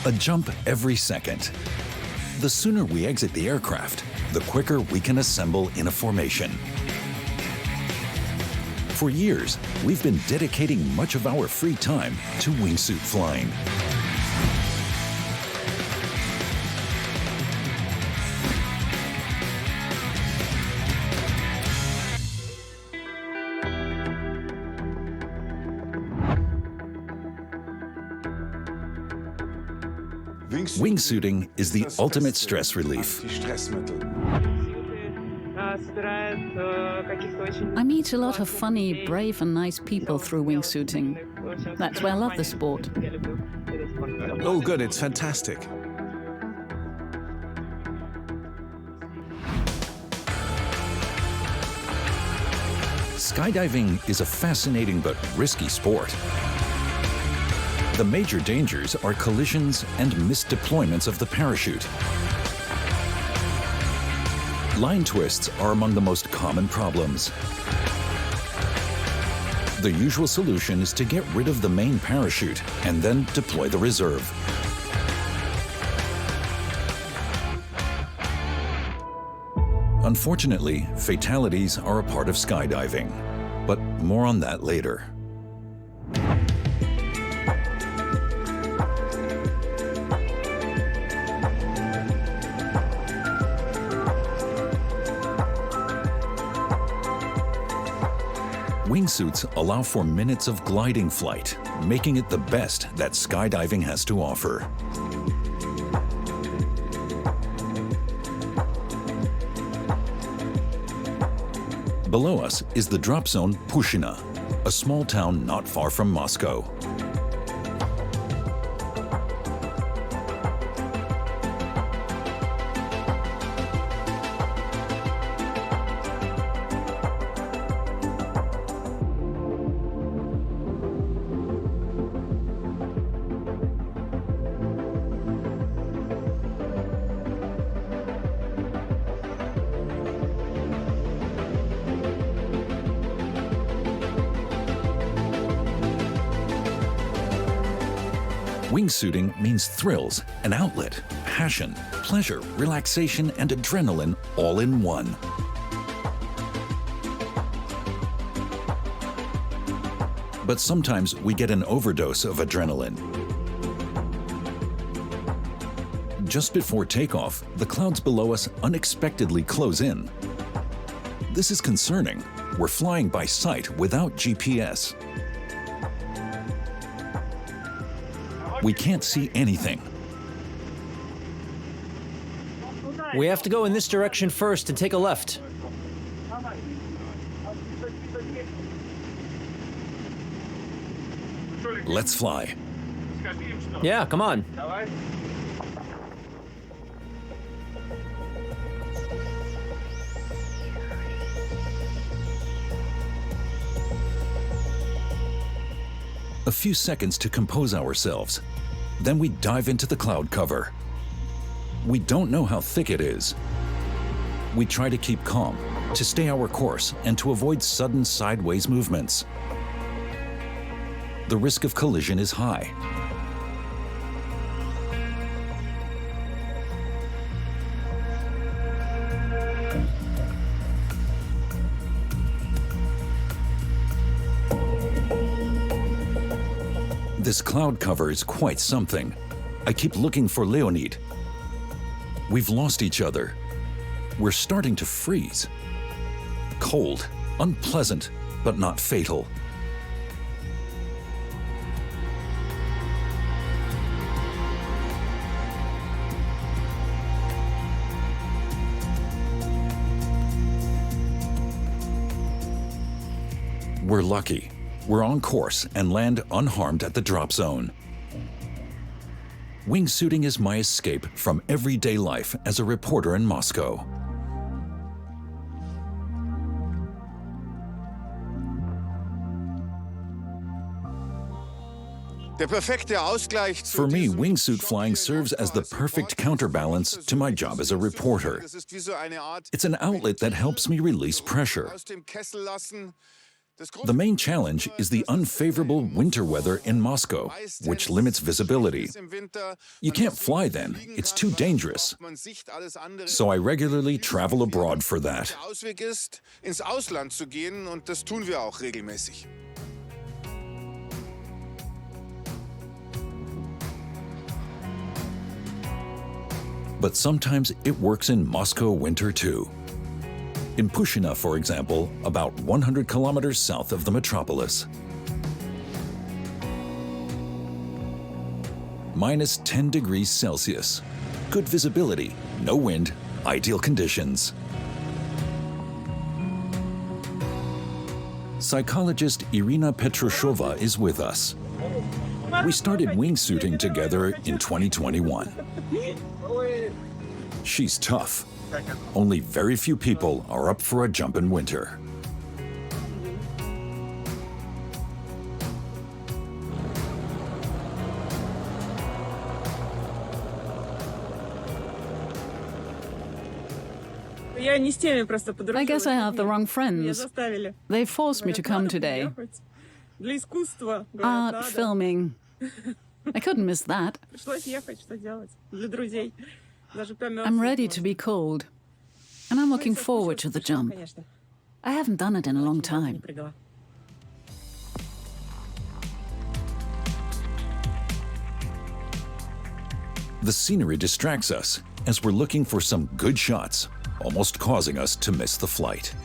A jump every second. The sooner we exit the aircraft, the quicker we can assemble in a formation. For years, we've been dedicating much of our free time to wingsuit flying. Wingsuiting is the ultimate stress relief. I meet a lot of funny, brave and nice people through wingsuiting. That's why I love the sport. Oh good, it's fantastic. Skydiving is a fascinating but risky sport. The major dangers are collisions and misdeployments of the parachute. Line twists are among the most common problems. The usual solution is to get rid of the main parachute and then deploy the reserve. Unfortunately, fatalities are a part of skydiving, but more on that later. Wingsuits allow for minutes of gliding flight, making it the best that skydiving has to offer. Below us is the drop zone Pushchina, a small town not far from Moscow. Wingsuiting means thrills, an outlet, passion, pleasure, relaxation, and adrenaline all in one. But sometimes we get an overdose of adrenaline. Just before takeoff, the clouds below us unexpectedly close in. This is concerning. We're flying by sight without GPS. We can't see anything. We have to go in this direction first and take a left. Let's fly. Yeah, come on. A few seconds to compose ourselves. Then we dive into the cloud cover. We don't know how thick it is. We try to keep calm, to stay our course, and to avoid sudden sideways movements. The risk of collision is high. This cloud cover is quite something. I keep looking for Leonid. We've lost each other. We're starting to freeze. Cold, unpleasant, but not fatal. We're lucky. We're on course and land unharmed at the drop zone. Wingsuiting is my escape from everyday life as a reporter in Moscow. For me, wingsuit flying serves as the perfect counterbalance to my job as a reporter. It's an outlet that helps me release pressure. The main challenge is the unfavorable winter weather in Moscow, which limits visibility. You can't fly then, it's too dangerous. So I regularly travel abroad for that. But sometimes it works in Moscow winter too. In Pushina, for example, about 100 kilometers south of the metropolis. Minus 10 degrees Celsius. Good visibility, no wind, ideal conditions. Psychologist Irina Petrushova is with us. We started wingsuiting together in 2021. She's tough. Only very few people are up for a jump in winter. I guess I have the wrong friends. They forced me to come today. Art, filming. I couldn't miss that. I'm ready to be cold. And I'm looking forward to the jump. I haven't done it in a long time. The scenery distracts us as we're looking for some good shots, almost causing us to miss the flight.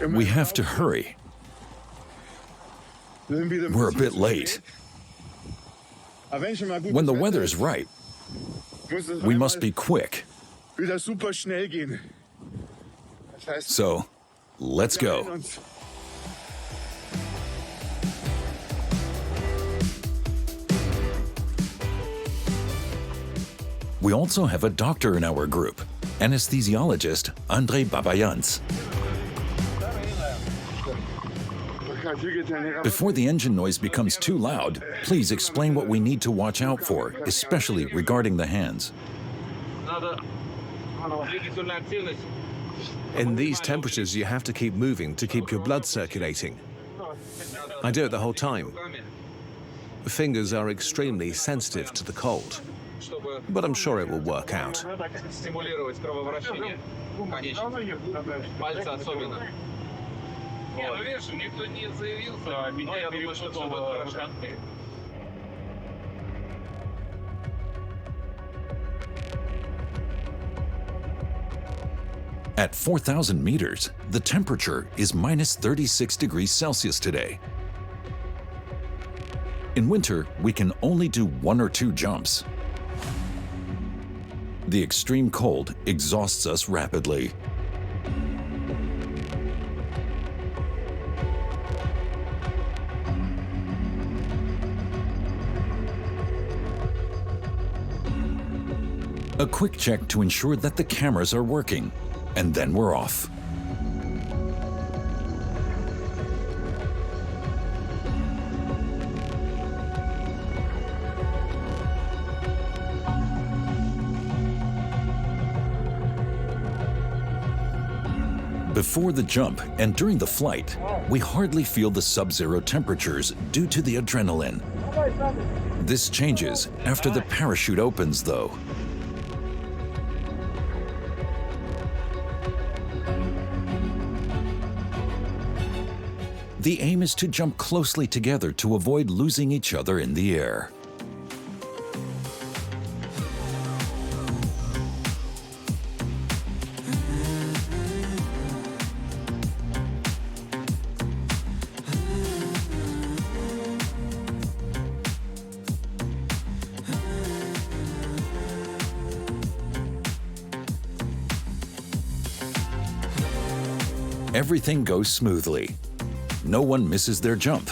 We have to hurry. We're a bit late. When the weather's right, we must be quick. So, let's go. We also have a doctor in our group, anesthesiologist Andrei Babayans. Before the engine noise becomes too loud, please explain what we need to watch out for, especially regarding the hands. In these temperatures, you have to keep moving to keep your blood circulating. I do it the whole time. Fingers are extremely sensitive to the cold, but I'm sure it will work out. At 4,000 meters, the temperature is minus 36 degrees Celsius today. In winter, we can only do 1 or 2 jumps. The extreme cold exhausts us rapidly. A quick check to ensure that the cameras are working, and then we're off. Before the jump and during the flight, we hardly feel the sub-zero temperatures due to the adrenaline. This changes after the parachute opens, though. The aim is to jump closely together to avoid losing each other in the air. Everything goes smoothly. No one misses their jump.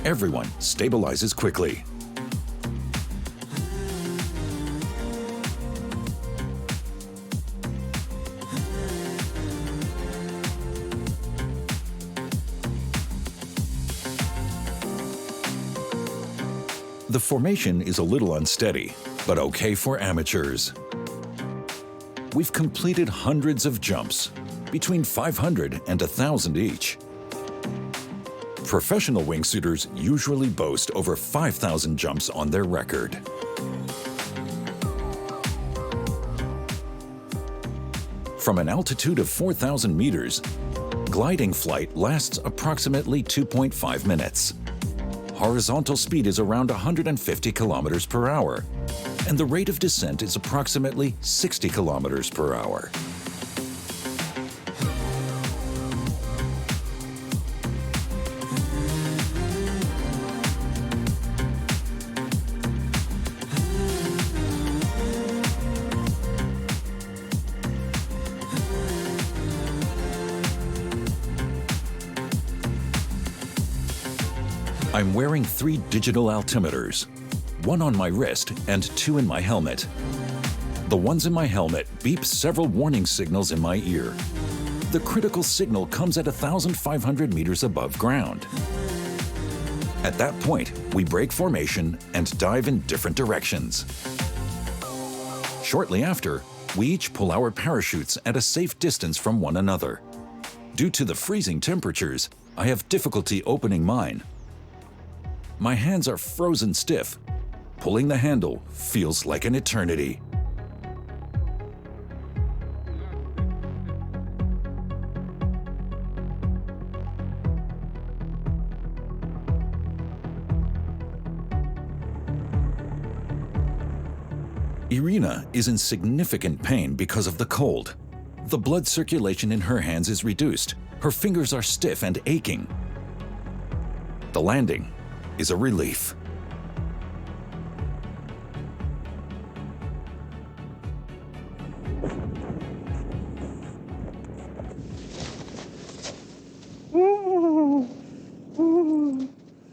Everyone stabilizes quickly. The formation is a little unsteady, but okay for amateurs. We've completed hundreds of jumps, between 500 and 1,000 each. Professional wingsuiters usually boast over 5,000 jumps on their record. From an altitude of 4,000 meters, gliding flight lasts approximately 2.5 minutes. Horizontal speed is around 150 kilometers per hour, and the rate of descent is approximately 60 kilometers per hour. I'm wearing 3 digital altimeters, one on my wrist and 2 in my helmet. The ones in my helmet beep several warning signals in my ear. The critical signal comes at 1,500 meters above ground. At that point, we break formation and dive in different directions. Shortly after, we each pull our parachutes at a safe distance from one another. Due to the freezing temperatures, I have difficulty opening mine. My hands are frozen stiff. Pulling the handle feels like an eternity. Irina is in significant pain because of the cold. The blood circulation in her hands is reduced. Her fingers are stiff and aching. The landing is a relief.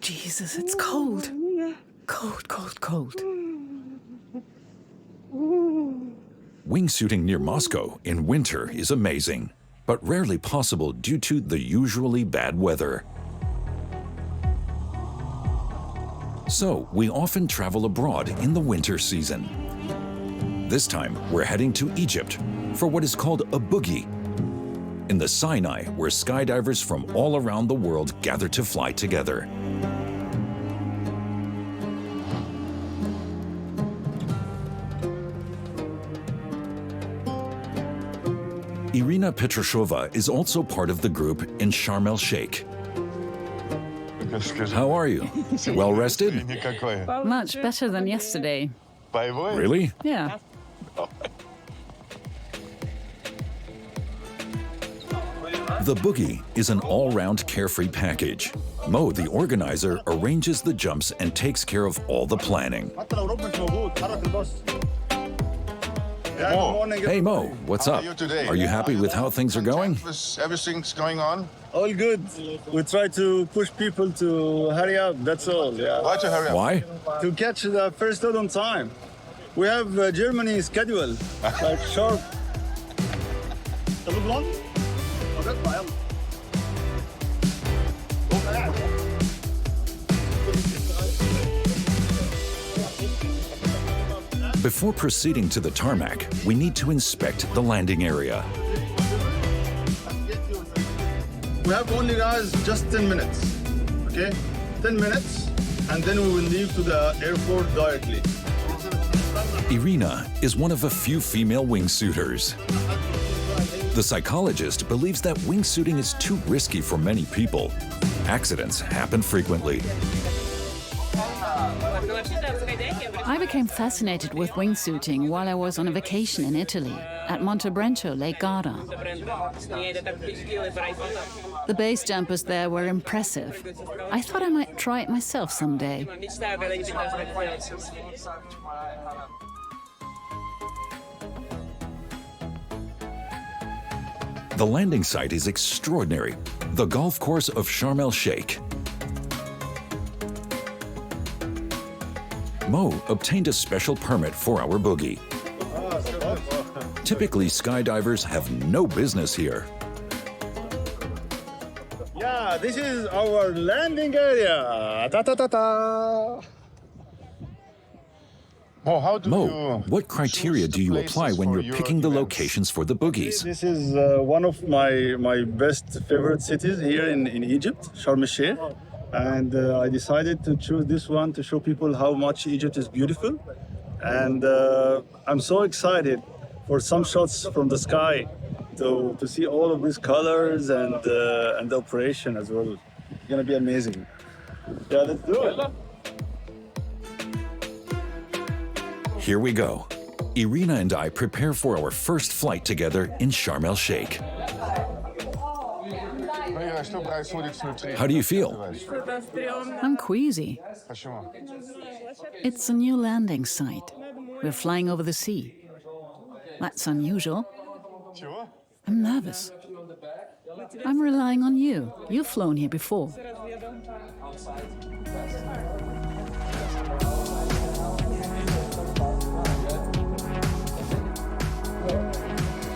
Jesus, it's cold. Cold, cold, cold. Wingsuiting near Moscow in winter is amazing, but rarely possible due to the usually bad weather. So we often travel abroad in the winter season. This time, we're heading to Egypt for what is called a boogie. In the Sinai, where skydivers from all around the world gather to fly together. Irina Petrashova is also part of the group in Sharm El-Sheikh. How are you? Well rested? Much better than yesterday. Really? Yeah. The boogie is an all-round carefree package. Mo, the organizer, arranges the jumps and takes care of all the planning. Hey Mo, what's up? How are you today? Are you happy with how things are going? Everything's going on? All good. We try to push people to hurry up, that's all. Yeah. Why to hurry up? Why? To catch the first load on time. We have Germany schedule, like sharp. Before proceeding to the tarmac, we need to inspect the landing area. We have only, guys, just 10 minutes, okay? 10 minutes, and then we will leave to the airport directly. Irina is one of a few female wingsuiters. The psychologist believes that wingsuiting is too risky for many people. Accidents happen frequently. I became fascinated with wingsuiting while I was on a vacation in Italy, at Montebrenco, Lake Garda. The base jumpers there were impressive. I thought I might try it myself someday. The landing site is extraordinary, the golf course of Sharm El-Sheikh. Mo obtained a special permit for our boogie. Typically, skydivers have no business here. Yeah, this is our landing area. Ta ta ta ta. Mo, what criteria do you apply when you're picking the locations for the boogies? This is one of my best favorite cities here in Egypt, Sharm El-Sheikh. And I decided to choose this one to show people how much Egypt is beautiful. And I'm so excited for some shots from the sky to see all of these colors and the operation as well. It's gonna be amazing. Yeah, let's do it. Here we go. Irina and I prepare for our first flight together in Sharm El-Sheikh. How do you feel? I'm queasy. It's a new landing site. We're flying over the sea. That's unusual. I'm nervous. I'm relying on you. You've flown here before.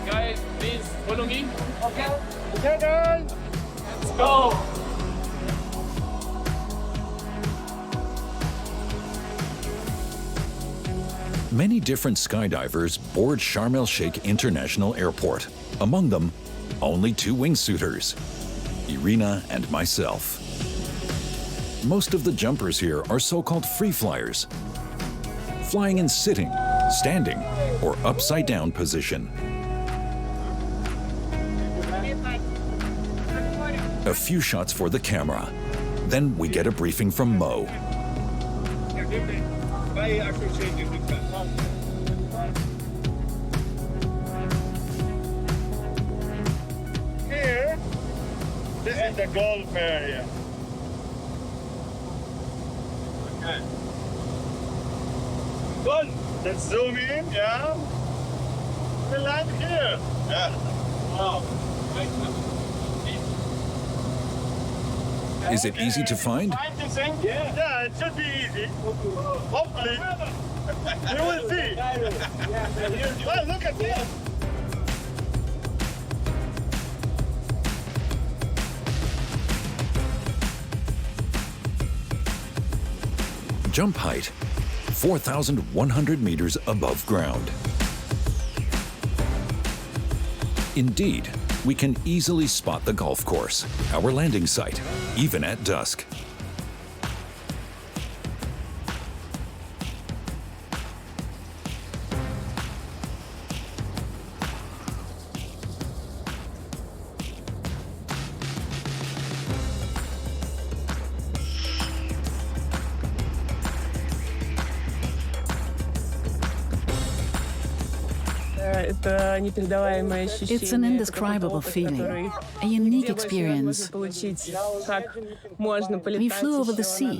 Guys, please follow me. Okay. Okay, guys. Let's go. Many different skydivers board Sharm El-Sheikh International Airport. Among them, only 2 wingsuiters, Irina and myself. Most of the jumpers here are so-called free flyers, flying in sitting, standing, or upside-down position. A few shots for the camera. Then we get a briefing from Mo. Here, this is the golf area. Okay. Good. Let's zoom in, yeah. We land here. Yeah. Wow. Is it easy to find? Yeah, it should be easy. Hopefully. We will see. Well, look at this. Jump height, 4,100 meters above ground. Indeed, we can easily spot the golf course, our landing site, even at dusk. It's an indescribable feeling, a unique experience. We flew over the sea,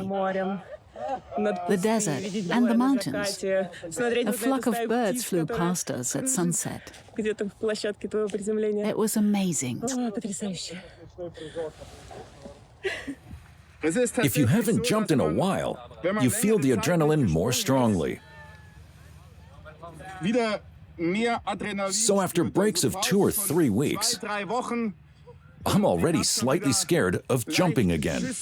the desert, and the mountains. A flock of birds flew past us at sunset. It was amazing. If you haven't jumped in a while, you feel the adrenaline more strongly. So after breaks of 2 or 3 weeks, I'm already slightly scared of jumping again.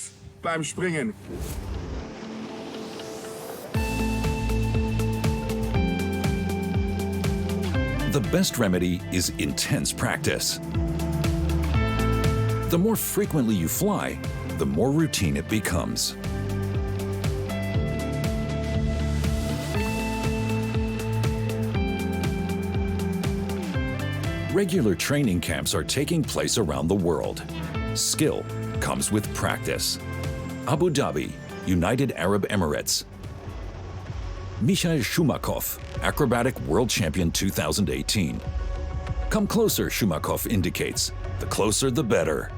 The best remedy is intense practice. The more frequently you fly, the more routine it becomes. Regular training camps are taking place around the world. Skill comes with practice. Abu Dhabi, United Arab Emirates. Michael Shumakov, Acrobatic World Champion 2018. Come closer, Shumakov indicates. The closer, the better.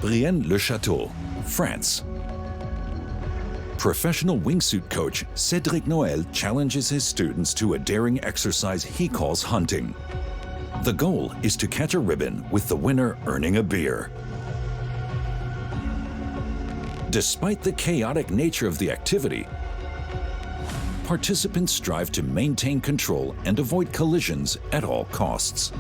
Brienne-le-Château, France. Professional wingsuit coach Cédric Noël challenges his students to a daring exercise he calls hunting. The goal is to catch a ribbon with the winner earning a beer. Despite the chaotic nature of the activity, participants strive to maintain control and avoid collisions at all costs.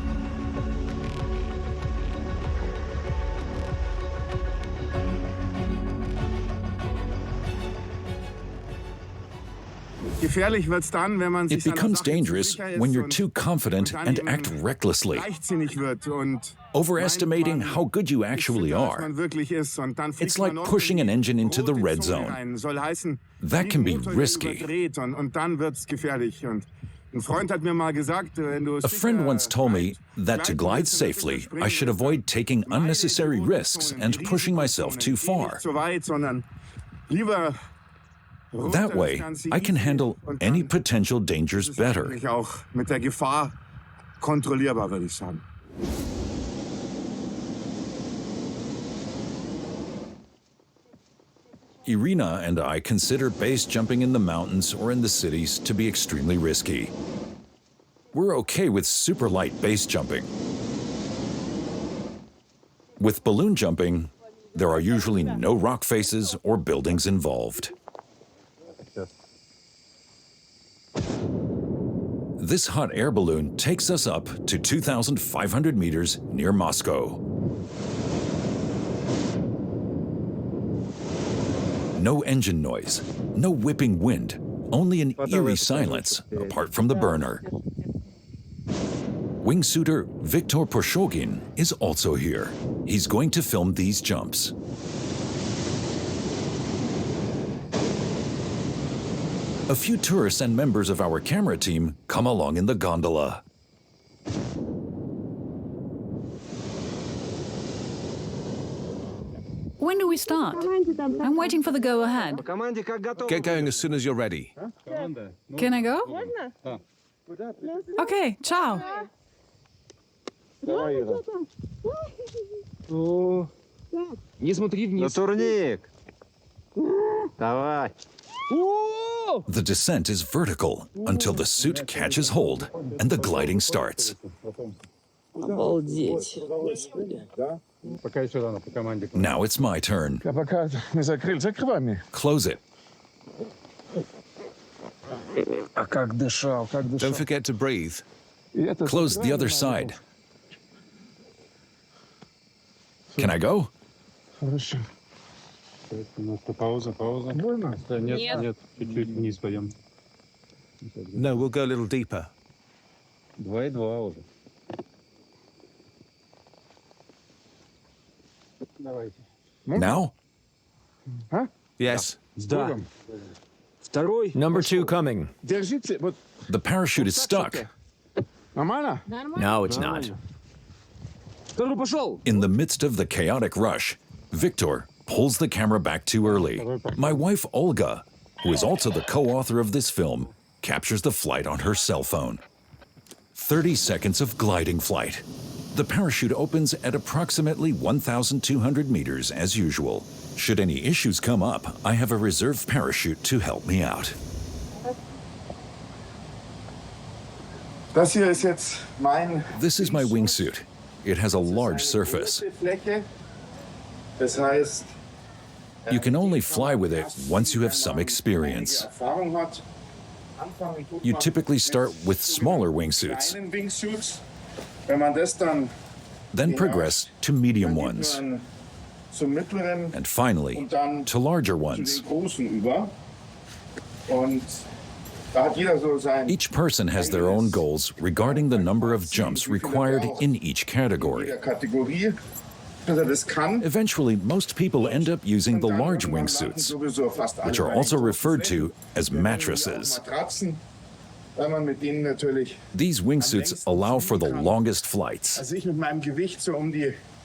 It becomes dangerous when you're too confident and act recklessly, overestimating how good you actually are. It's like pushing an engine into the red zone. That can be risky. A friend once told me that to glide safely, I should avoid taking unnecessary risks and pushing myself too far. That way, I can handle any potential dangers better. Irina and I consider base jumping in the mountains or in the cities to be extremely risky. We're okay with super light base jumping. With balloon jumping, there are usually no rock faces or buildings involved. This hot air balloon takes us up to 2,500 meters near Moscow. No engine noise, no whipping wind, only an eerie silence apart from the burner. Wingsuiter Viktor Poshogin is also here. He's going to film these jumps. A few tourists and members of our camera team come along in the gondola. When do we start? I'm waiting for the go-ahead. Get going as soon as you're ready. Can I go? Okay, ciao. The descent is vertical until the suit catches hold and the gliding starts. Now it's my turn. Close it. Don't forget to breathe. Close the other side. Can I go? No, we'll go a little deeper. Now? Yes. Number 2 coming. The parachute is stuck. No, it's not. In the midst of the chaotic rush, Viktor pulls the camera back too early. My wife, Olga, who is also the co-author of this film, captures the flight on her cell phone. 30 seconds of gliding flight. The parachute opens at approximately 1,200 meters as usual. Should any issues come up, I have a reserve parachute to help me out. This is This is my wingsuit. It has a large surface. You can only fly with it once you have some experience. You typically start with smaller wingsuits, then progress to medium ones, and finally to larger ones. Each person has their own goals regarding the number of jumps required in each category. Eventually, most people end up using the large wingsuits, which are also referred to as mattresses. These wingsuits allow for the longest flights.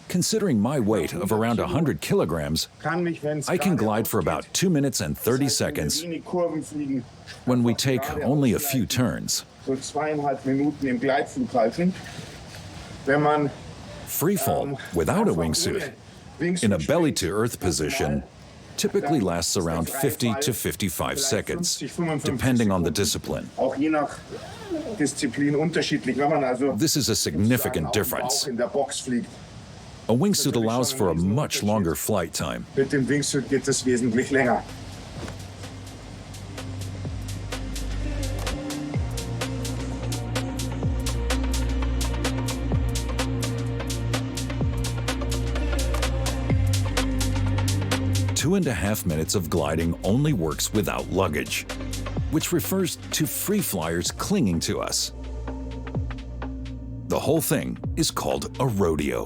Considering my weight of around 100 kilograms, I can glide for about 2 minutes and 30 seconds when we take only a few turns. Free fall without a wingsuit in a belly-to-earth position typically lasts around 50 to 55 seconds, depending on the discipline. Disziplin unterschiedlich. Wenn man also This is a significant difference. in der Box fliegt, A wingsuit allows for a much longer flight time. mit dem Wingsuit geht es wesentlich länger. Two and a half minutes of gliding only works without luggage, which refers to free flyers clinging to us. The whole thing is called a rodeo.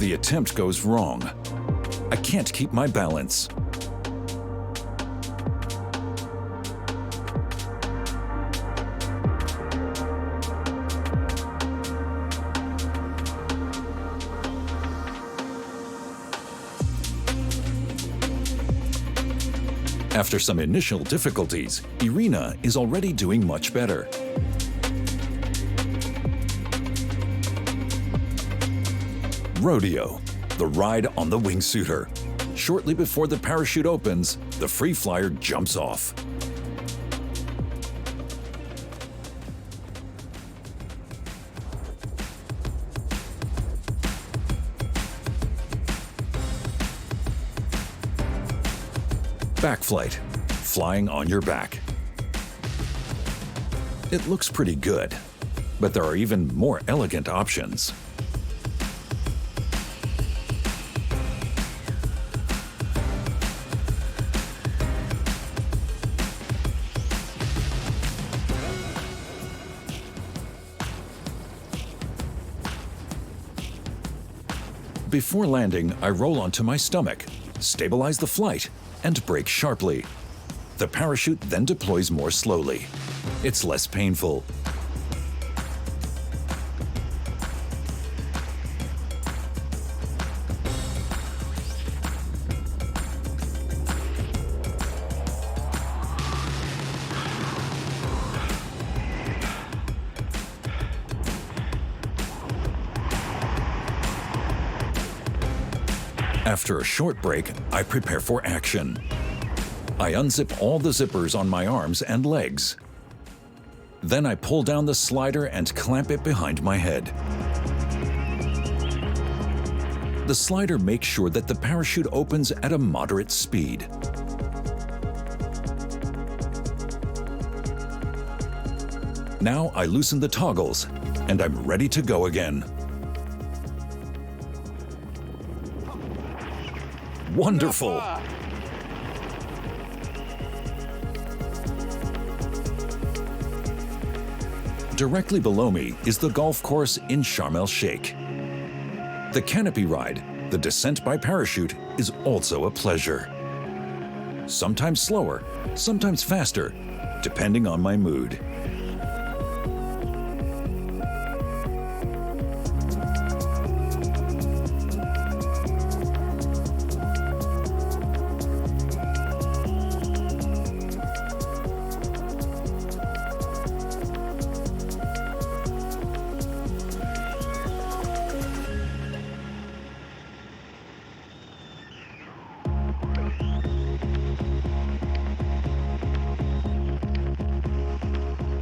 The attempt goes wrong. I can't keep my balance. After some initial difficulties, Irina is already doing much better. Rodeo, the ride on the wingsuiter. Shortly before the parachute opens, the free flyer jumps off. Backflight, flying on your back. It looks pretty good, but there are even more elegant options. Before landing, I roll onto my stomach, stabilize the flight, and brake sharply. The parachute then deploys more slowly. It's less painful. After a short break, I prepare for action. I unzip all the zippers on my arms and legs. Then I pull down the slider and clamp it behind my head. The slider makes sure that the parachute opens at a moderate speed. Now I loosen the toggles, and I'm ready to go again. Wonderful! Directly below me is the golf course in Sharm El-Sheikh. The canopy ride, the descent by parachute, is also a pleasure. Sometimes slower, sometimes faster, depending on my mood.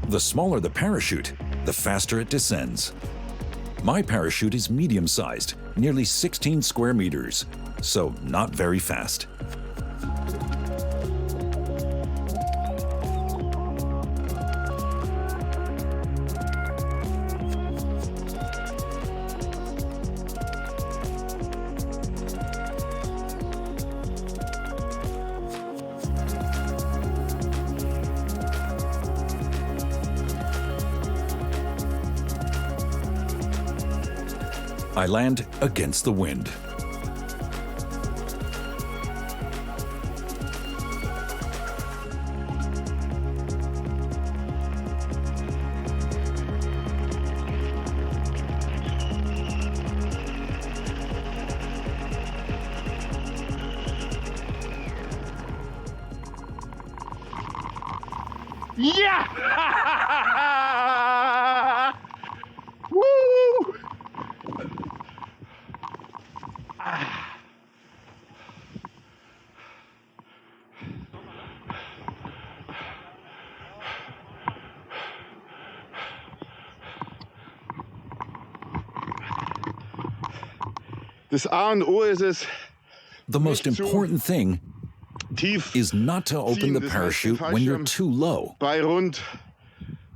The smaller the parachute, the faster it descends. My parachute is medium-sized, nearly 16 square meters, so not very fast. I land against the wind. Yeah! Das A und O ist es, The most important thing tief is not to open the parachute when you're too low, bei rund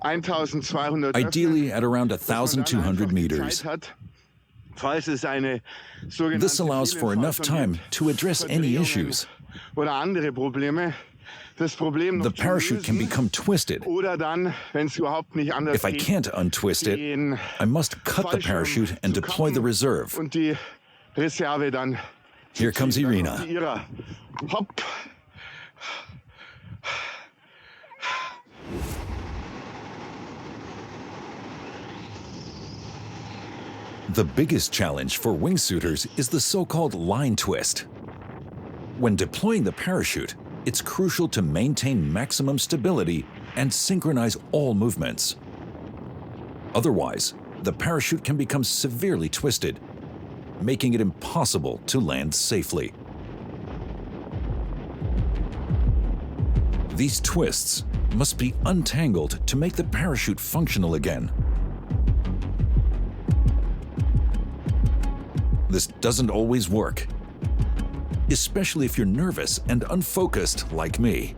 1200 ideally at around dass man dann 1,200 einfach die meters. Zeit hat, falls es eine sogenannte This allows for enough time to address any issues. oder andere Probleme. Das Problem noch The zu parachute can lösen. become twisted. Oder dann, wenn es überhaupt nicht anders If I geht, can't untwist it, den I must cut the Fallschirm parachute and zu deploy the kappen reserve. und die Reserve dann zu Here comes ziehen. Dann Irina. kommt die Ira. Hopp. The biggest challenge for wingsuiters is the so-called line twist. When deploying the parachute, it's crucial to maintain maximum stability and synchronize all movements. Otherwise, the parachute can become severely twisted, making it impossible to land safely. These twists must be untangled to make the parachute functional again. This doesn't always work, especially if you're nervous and unfocused like me.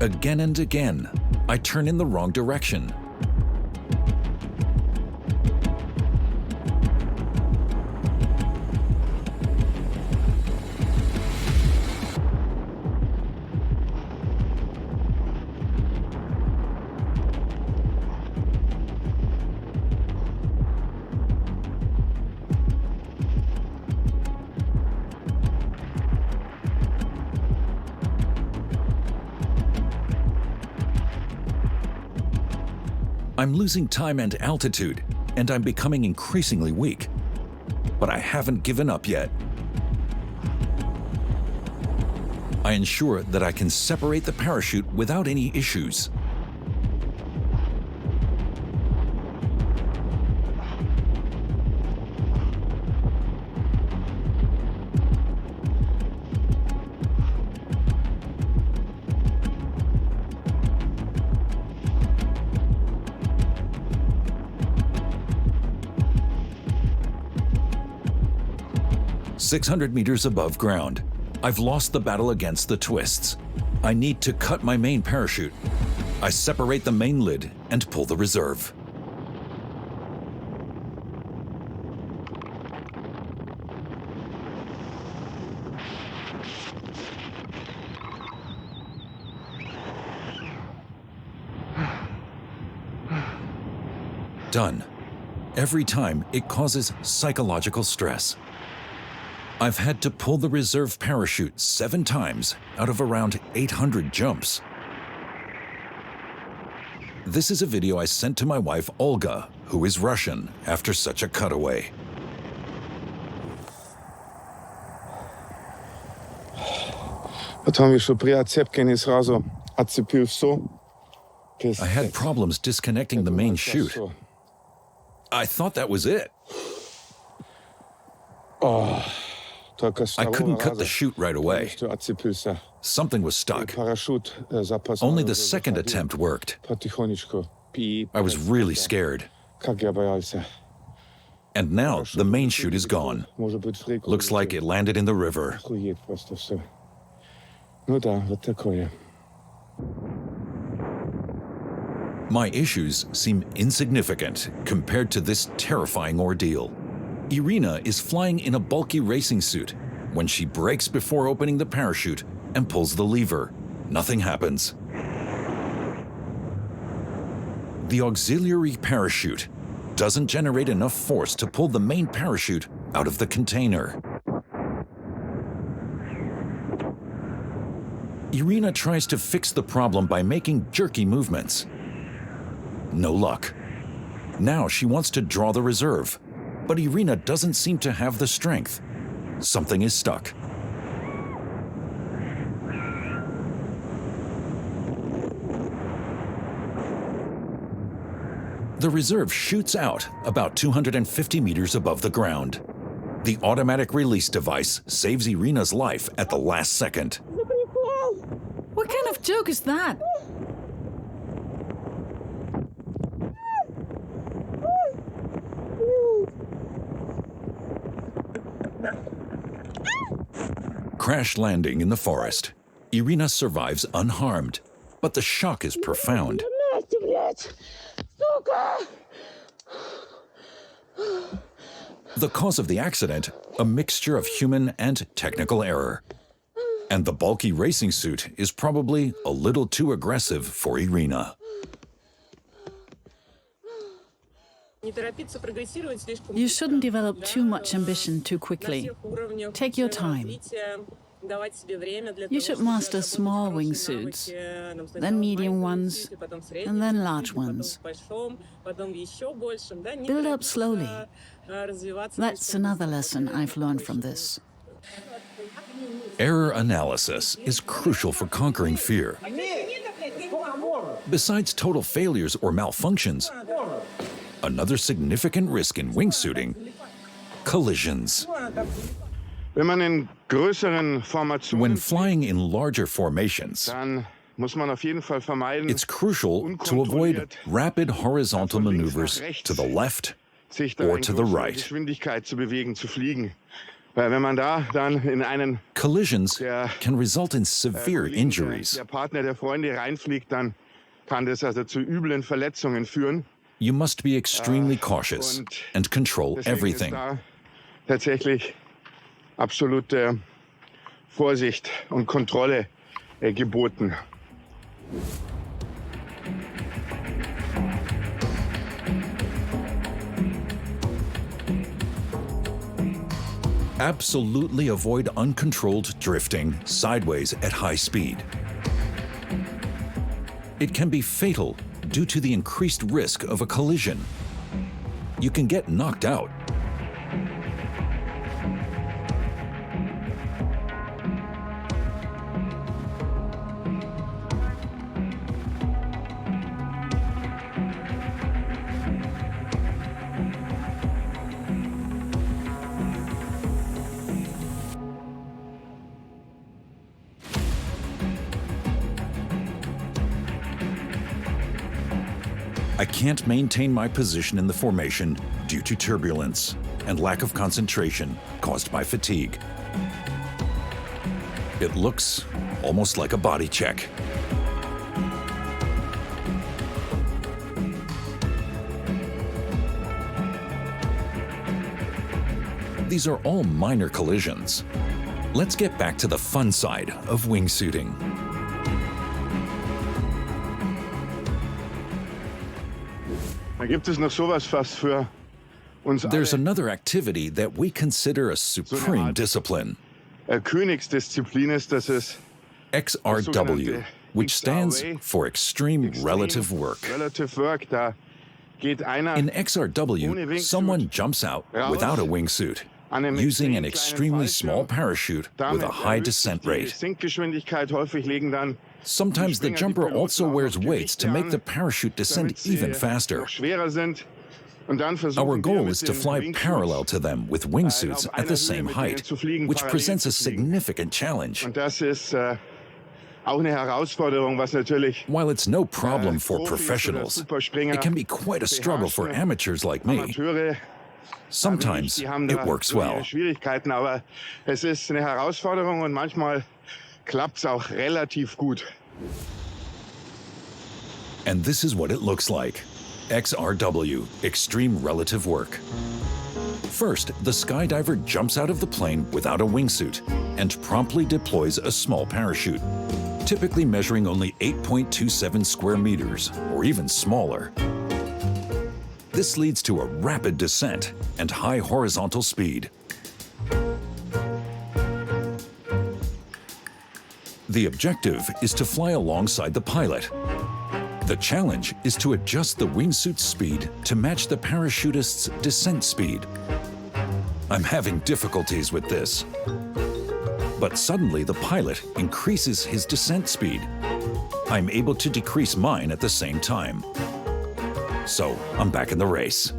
Again and again, I turn in the wrong direction. I'm losing time and altitude, and I'm becoming increasingly weak. But I haven't given up yet. I ensure that I can separate the parachute without any issues. "600 meters above ground. I've lost the battle against the twists. I need to cut my main parachute. I separate the main lid and pull the reserve. Done. Every time, it causes psychological stress. I've had to pull the reserve parachute 7 times out of around 800 jumps. This is a video I sent to my wife Olga, who is Russian, after such a cutaway. Потом еще при отцепке сразу отцепил все. I had problems disconnecting the main chute. I thought that was it. I couldn't cut the chute right away. Something was stuck. Only the second attempt worked. I was really scared. And now the main chute is gone. Looks like it landed in the river. My issues seem insignificant compared to this terrifying ordeal. Irina is flying in a bulky racing suit. When she brakes before opening the parachute and pulls the lever, nothing happens. The auxiliary parachute doesn't generate enough force to pull the main parachute out of the container. Irina tries to fix the problem by making jerky movements. No luck. Now she wants to draw the reserve, but Irina doesn't seem to have the strength. Something is stuck. The reserve shoots out about 250 meters above the ground. The automatic release device saves Irina's life at the last second. What kind of joke is that? Crash landing in the forest. Irina survives unharmed, but the shock is profound. The cause of the accident, a mixture of human and technical error. And the bulky racing suit is probably a little too aggressive for Irina. You shouldn't develop too much ambition too quickly. Take your time. You should master small wingsuits, then medium ones, and then large ones. Build up slowly. That's another lesson I've learned from this. Error analysis is crucial for conquering fear. Besides total failures or malfunctions, another significant risk in wingsuiting: collisions. Wenn man in größeren Formationen When flying in larger formations, dann muss man auf jeden Fall vermeiden, it's crucial to avoid rapid horizontal maneuvers to the left sich da or in to the großer right. Geschwindigkeit zu bewegen, zu fliegen. Weil wenn man da dann in einen Collisions can result in severe Kollegen, injuries. der Partner der Freunde reinfliegt, dann kann das also zu üblen Verletzungen führen. You must be extremely cautious und and control Deswegen everything. ist da tatsächlich absolute Vorsicht und Kontrolle geboten. Absolutely avoid uncontrolled drifting sideways at high speed. It can be fatal due to the increased risk of a collision. You can get knocked out. I can't maintain my position in the formation due to turbulence and lack of concentration caused by fatigue. It looks almost like a body check. These are all minor collisions. Let's get back to the fun side of wingsuiting. Da gibt es noch sowas, was für uns There's alle another activity that we consider a supreme discipline, Königsdisziplin ist, dass es XRW, which stands for Extreme Relative Work. Relative Work, da geht einer In ohne XRW, wingsuit someone jumps out without a wingsuit, an einem using an extrem kleinen extremely small Fallschirm. parachute Damit with a high erhöht sich descent die rate. Sinkgeschwindigkeit, häufig legen dann Sometimes the jumper also wears weights to make the parachute descend even faster. noch schwerer sind. Und dann versuchen Our wir goal mit is to den fly Wingsuits parallel to them with wingsuits auf at the einer same Höhe mit height, denen zu fliegen, which parallel presents a zu fliegen. significant challenge. Und das ist auch eine Herausforderung, was natürlich While it's no problem for Profis oder professionals, Superspringer it can be quite a struggle for beherrschen. amateurs like me. Amateure, Sometimes die haben it da works so ihre well. Schwierigkeiten, aber es ist eine Herausforderung und manchmal klappt es auch relativ gut. And this is what it looks like. XRW, Extreme Relative Work. First, the skydiver jumps out of the plane without a wingsuit and promptly deploys a small parachute, typically measuring only 8.27 square meters, or even smaller. This leads to a rapid descent and high horizontal speed. The objective is to fly alongside the pilot. The challenge is to adjust the wingsuit's speed to match the parachutist's descent speed. I'm having difficulties with this. But suddenly the pilot increases his descent speed. I'm able to decrease mine at the same time. So I'm back in the race.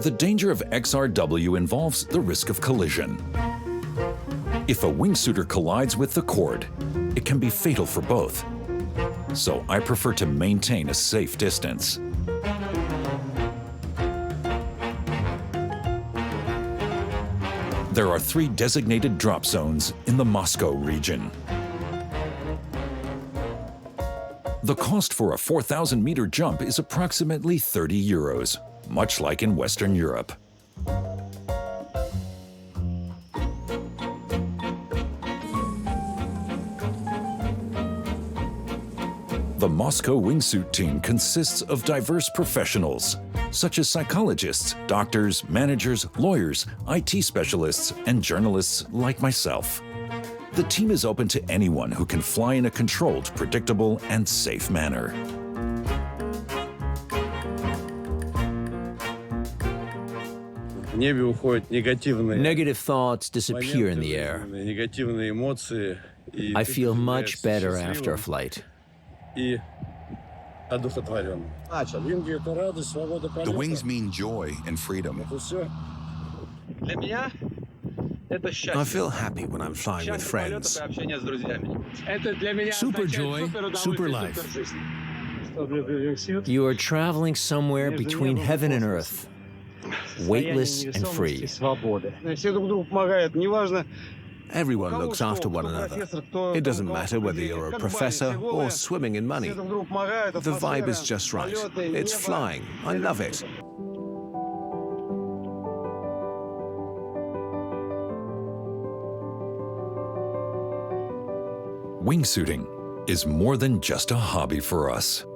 The danger of XRW involves the risk of collision. If a wingsuiter collides with the cord, it can be fatal for both. So I prefer to maintain a safe distance. There are 3 designated drop zones in the Moscow region. The cost for a 4,000-meter jump is approximately 30 euros, much like in Western Europe. The Moscow wingsuit team consists of diverse professionals, such as psychologists, doctors, managers, lawyers, IT specialists, and journalists like myself. The team is open to anyone who can fly in a controlled, predictable, and safe manner. Negative thoughts disappear in the air. I feel much better after a flight. The wings mean joy and freedom. I feel happy when I'm flying with friends. Super joy, super life. You are traveling somewhere between heaven and earth, weightless and free. Everyone looks after one another. It doesn't matter whether you're a professor or swimming in money. The vibe is just right. It's flying. I love it. Wingsuiting is more than just a hobby for us.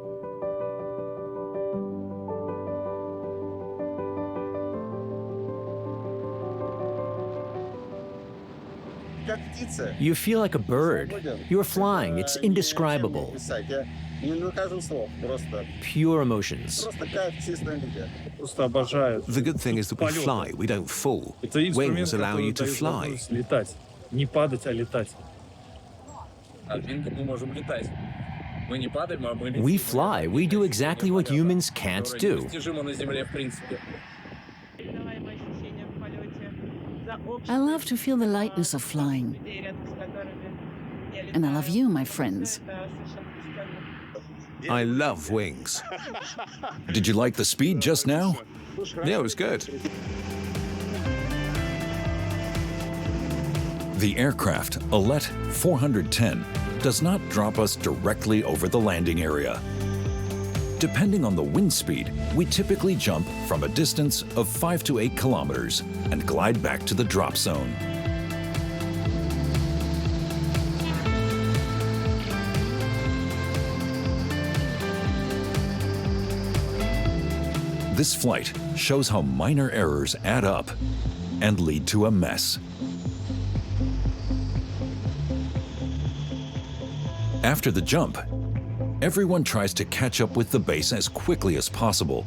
You feel like a bird. You're flying. It's indescribable. Pure emotions. The good thing is that we fly, we don't fall. Wings allow you to fly. We fly. We do exactly what humans can't do. I love to feel the lightness of flying. And I love you, my friends. I love wings. Did you like the speed just now? Yeah, it was good. The aircraft, Alet 410, does not drop us directly over the landing area. Depending on the wind speed, we typically jump from a distance of 5 to 8 kilometers and glide back to the drop zone. This flight shows how minor errors add up and lead to a mess. After the jump, everyone tries to catch up with the base as quickly as possible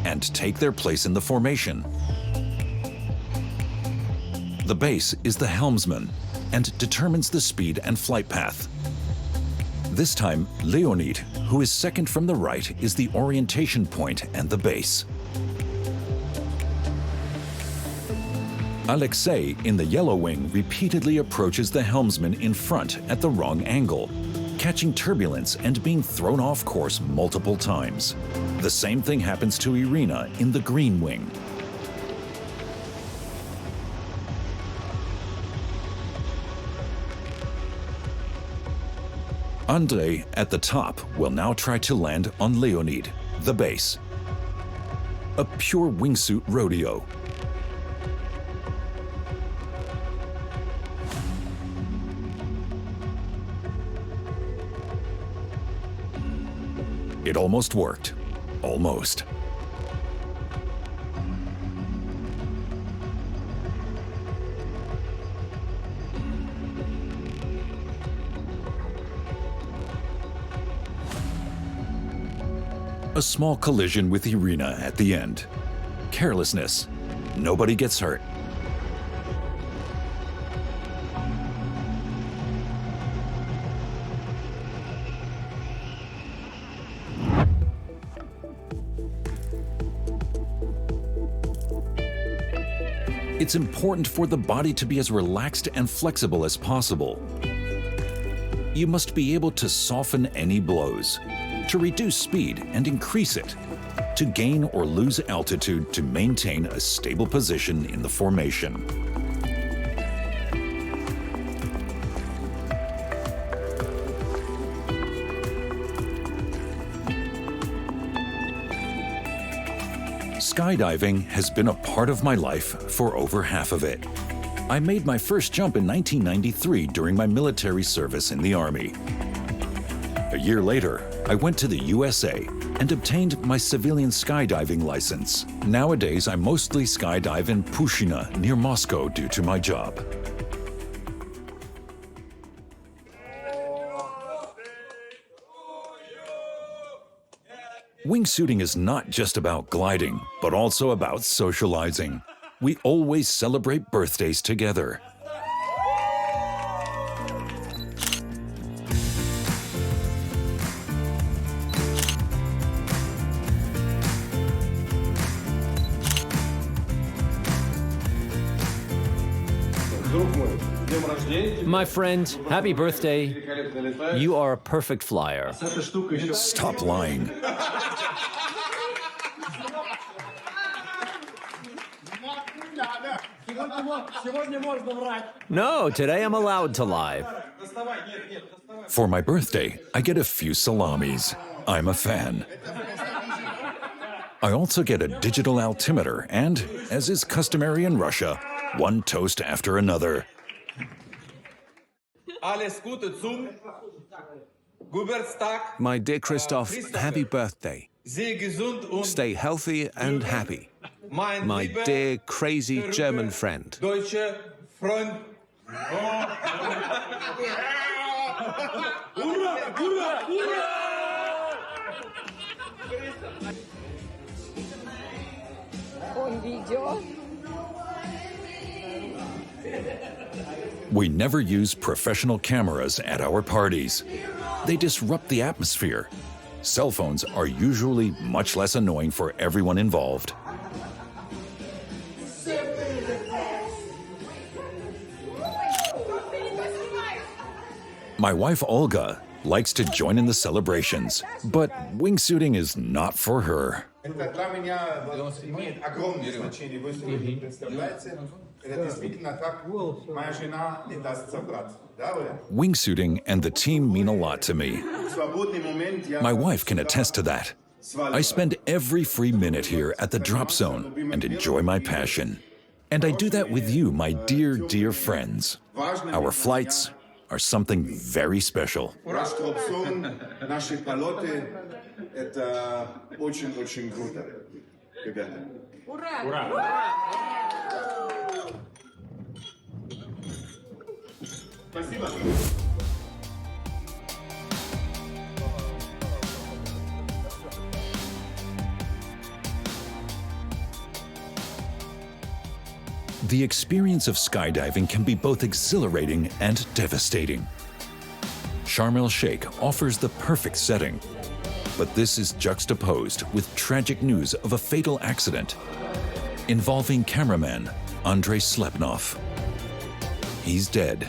and take their place in the formation. The base is the helmsman and determines the speed and flight path. This time, Leonid, who is second from the right, is the orientation point and the base. Alexei in the yellow wing repeatedly approaches the helmsman in front at the wrong angle, catching turbulence and being thrown off course multiple times. The same thing happens to Irina in the green wing. Andrei at the top will now try to land on Leonid, the base. A pure wingsuit rodeo. It almost worked. Almost. A small collision with Irina at the end. Carelessness. Nobody gets hurt. It's important for the body to be as relaxed and flexible as possible. You must be able to soften any blows, to reduce speed and increase it, to gain or lose altitude to maintain a stable position in the formation. Skydiving has been a part of my life for over half of it. I made my first jump in 1993 during my military service in the Army. A year later, I went to the USA and obtained my civilian skydiving license. Nowadays, I mostly skydive in Pushchina near Moscow due to my job. Wingsuiting is not just about gliding, but also about socializing. We always celebrate birthdays together. My friend, happy birthday. You are a perfect flyer. Stop lying. No, today I'm allowed to lie. For my birthday, I get a few salamis. I'm a fan. I also get a digital altimeter and, as is customary in Russia, one toast after another. My dear Christoph, happy birthday. Stay healthy and happy. My dear crazy German friend. We never use professional cameras at our parties. They disrupt the atmosphere. Cell phones are usually much less annoying for everyone involved. My wife Olga likes to join in the celebrations, but wingsuiting is not for her. Wingsuiting and the team mean a lot to me. My wife can attest to that. I spend every free minute here at the drop zone and enjoy my passion. And I do that with you, my dear, dear friends. Our flights are something very special. The experience of skydiving can be both exhilarating and devastating. Sharm El-Sheikh offers the perfect setting, but this is juxtaposed with tragic news of a fatal accident involving cameraman Andrei Slepnov. He's dead.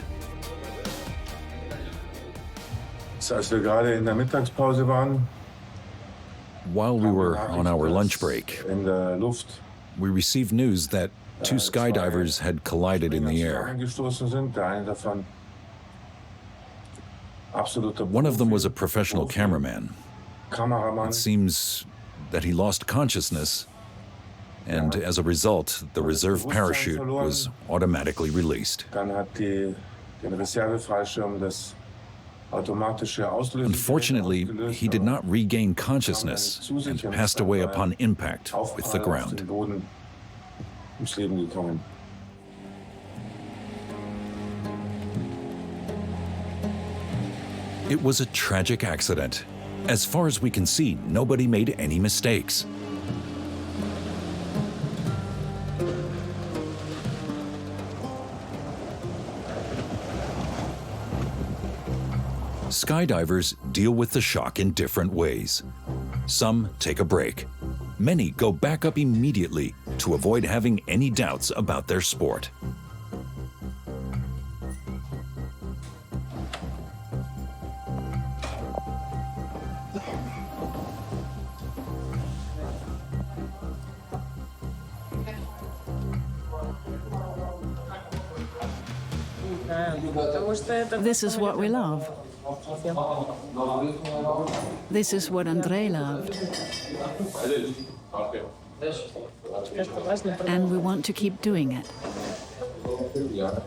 Als wir gerade in der Mittagspause waren, While we were on our lunch break, in der Luft we received news that two skydivers had collided in the air. angestoßen sind. Der eine davon absoluter One of them was a professional cameraman. Kameramann. It seems that he lost consciousness, and as a result, the reserve parachute was automatically released. Dann hat den Reservefallschirm das automatische Auslösen. Unfortunately, he did not regain consciousness and passed away upon impact with the ground. Ums Leben gekommen. It was a tragic accident. As far as we can see, nobody made any mistakes. Skydivers deal with the shock in different ways. Some take a break. Many go back up immediately to avoid having any doubts about their sport. This is what we love. This is what Andrei loved. And we want to keep doing it.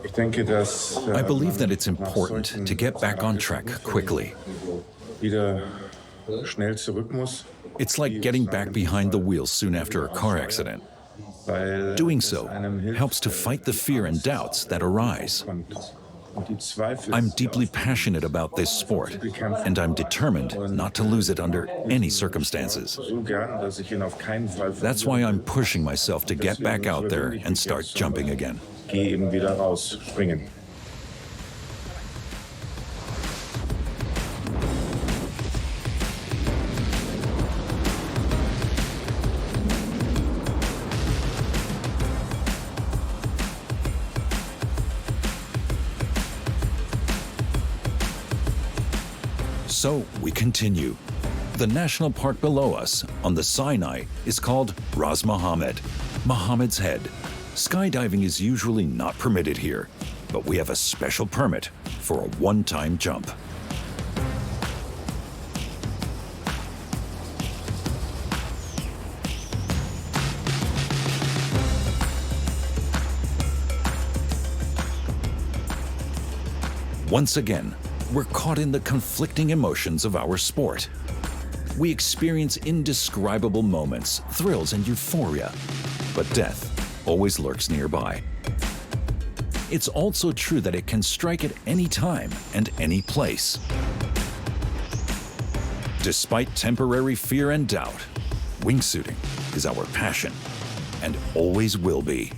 Ich denke, dass I believe that it's important to get back on track quickly. wieder schnell zurück muss, It's like getting back behind the wheel soon after a car accident. weil Doing es so einem hilft, helps to fight the fear and doubts that arise. Und die Zweifel, I'm deeply passionate about this sport, and I'm determined not to lose it under any circumstances. so gern, dass ich ihn auf keinen Fall That's why I'm pushing myself to get back out there and start jumping again. Geh eben wieder raus, springen. So we continue. The national park below us, on the Sinai, is called Ras Mohammed, Muhammad's Head. Skydiving is usually not permitted here, but we have a special permit for a one-time jump. Once again, we're caught in the conflicting emotions of our sport. We experience indescribable moments, thrills, and euphoria, but death always lurks nearby. It's also true that it can strike at any time and any place. Despite temporary fear and doubt, wingsuiting is our passion and always will be.